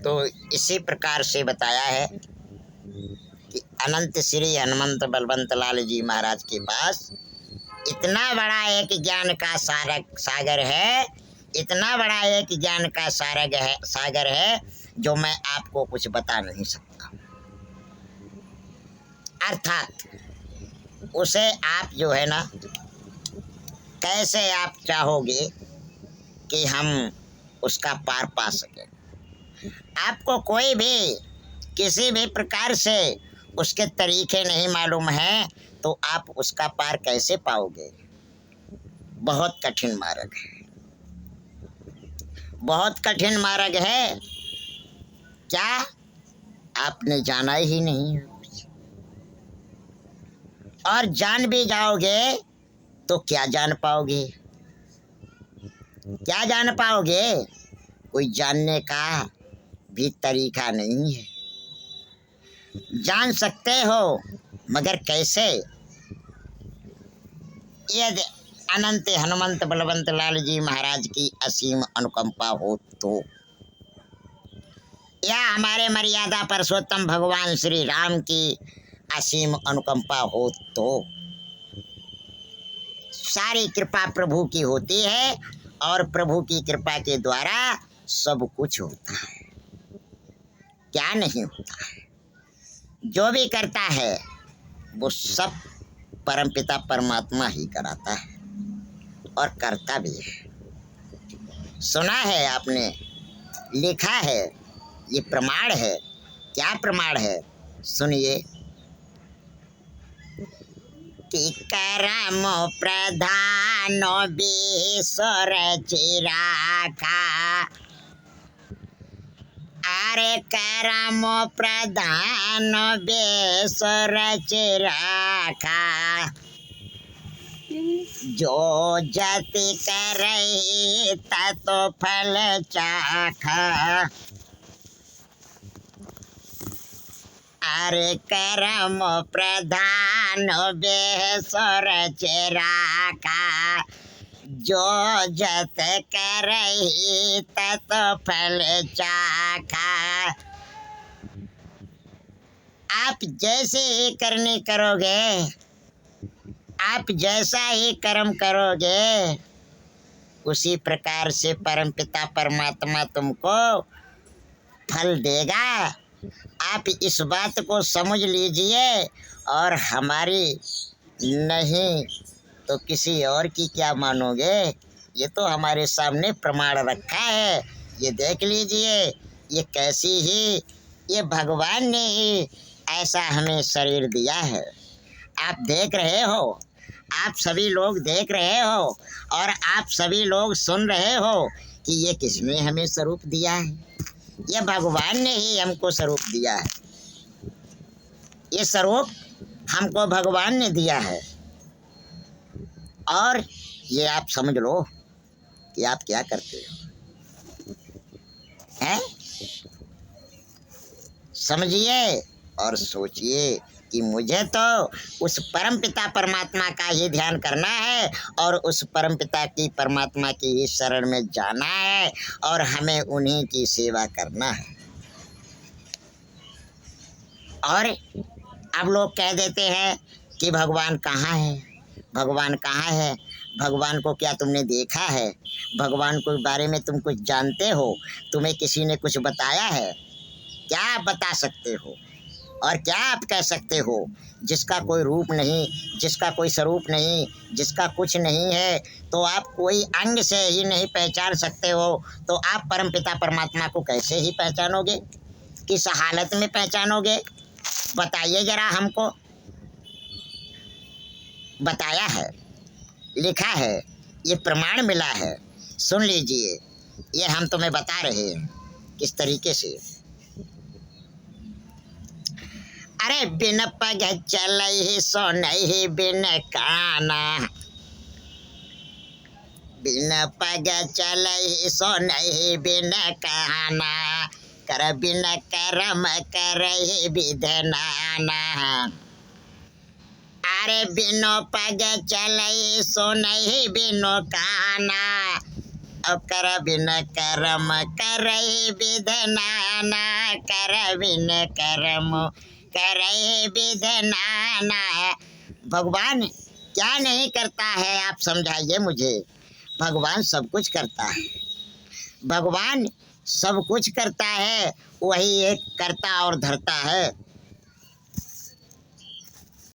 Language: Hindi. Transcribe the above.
तो इसी प्रकार से बताया है कि अनंत श्री हनुमंत बलवंत लाल जी महाराज के पास इतना बड़ा एक ज्ञान का सागर है, इतना बड़ा एक ज्ञान का सागर है जो मैं आपको कुछ बता नहीं सकता। अर्थात उसे आप जो है ना, कैसे आप चाहोगे कि हम उसका पार पा सकें। आपको कोई भी किसी भी प्रकार से उसके तरीके नहीं मालूम है तो आप उसका पार कैसे पाओगे। बहुत कठिन मार्ग है, बहुत कठिन मार्ग है। क्या आपने जाना ही नहीं है, और जान भी जाओगे तो क्या जान पाओगे, क्या जान पाओगे। कोई जानने का भी तरीका नहीं है। जान सकते हो मगर कैसे। यदि अनंत हनुमंत बलवंत लाल जी महाराज की असीम अनुकंपा हो तो, या हमारे मर्यादा पुरुषोत्तम भगवान श्री राम की असीम अनुकंपा हो तो, सारी कृपा प्रभु की होती है और प्रभु की कृपा के द्वारा सब कुछ होता है। क्या नहीं होता है, जो भी करता है वो सब परमपिता परमात्मा ही कराता है और करता भी है। सुना है आपने, लिखा है, ये प्रमाण है। क्या प्रमाण है, सुनिए। कि करम प्रधान बेसर चिराखा, अरे करम प्रधान बेसर चिराखा, जो जति करे ततो फल चाखा। अरे करम प्रधान बेसर चिराखा, जो जत करहि तत फल चाखा। आप जैसे ही करनी करोगे, आप जैसा ही कर्म करोगे, उसी प्रकार से परमपिता परमात्मा तुमको फल देगा। आप इस बात को समझ लीजिए, और हमारी नहीं तो किसी और की क्या मानोगे। ये तो हमारे सामने प्रमाण रखा है, ये देख लीजिए। ये कैसी ही, ये भगवान ने ही ऐसा हमें शरीर दिया है। आप देख रहे हो, आप सभी लोग देख रहे हो, और आप सभी लोग सुन रहे हो कि ये किसने हमें स्वरूप दिया है। ये भगवान ने ही हमको स्वरूप दिया है। ये स्वरूप हमको भगवान ने दिया है। और ये आप समझ लो कि आप क्या करते हो, हैं? समझिए और सोचिए कि मुझे तो उस परमपिता परमात्मा का ही ध्यान करना है, और उस परमपिता की परमात्मा की ही शरण में जाना है, और हमें उन्हीं की सेवा करना है। और अब लोग कह देते हैं कि भगवान कहाँ है, भगवान कहाँ है। भगवान को क्या तुमने देखा है? भगवान के बारे में तुम कुछ जानते हो? तुम्हें किसी ने कुछ बताया है? क्या आप बता सकते हो, और क्या आप कह सकते हो? जिसका कोई रूप नहीं, जिसका कोई स्वरूप नहीं, जिसका कुछ नहीं है, तो आप कोई अंग से ही नहीं पहचान सकते हो, तो आप परमपिता परमात्मा को कैसे ही पहचानोगे? किस हालत में पहचानोगे? बताइए जरा हमको। बताया है, लिखा है, ये प्रमाण मिला है। सुन लीजिए, ये हम तुम्हें बता रहे हैं किस तरीके से। अरे बिन पग चलहि सुनहि बिन काना, बिन पग चलहि सुनहि बिन काना, कर बिन करम करहि विध नाना। अरे बिनो पग चलहि सुनहि बिनो काना, अब कर बिन करम करई विध नाना, कर बिन करम करई विध नाना। भगवान क्या नहीं करता है, आप समझाइए मुझे। भगवान सब कुछ करता है, भगवान सब कुछ करता है, वही एक करता और धरता है।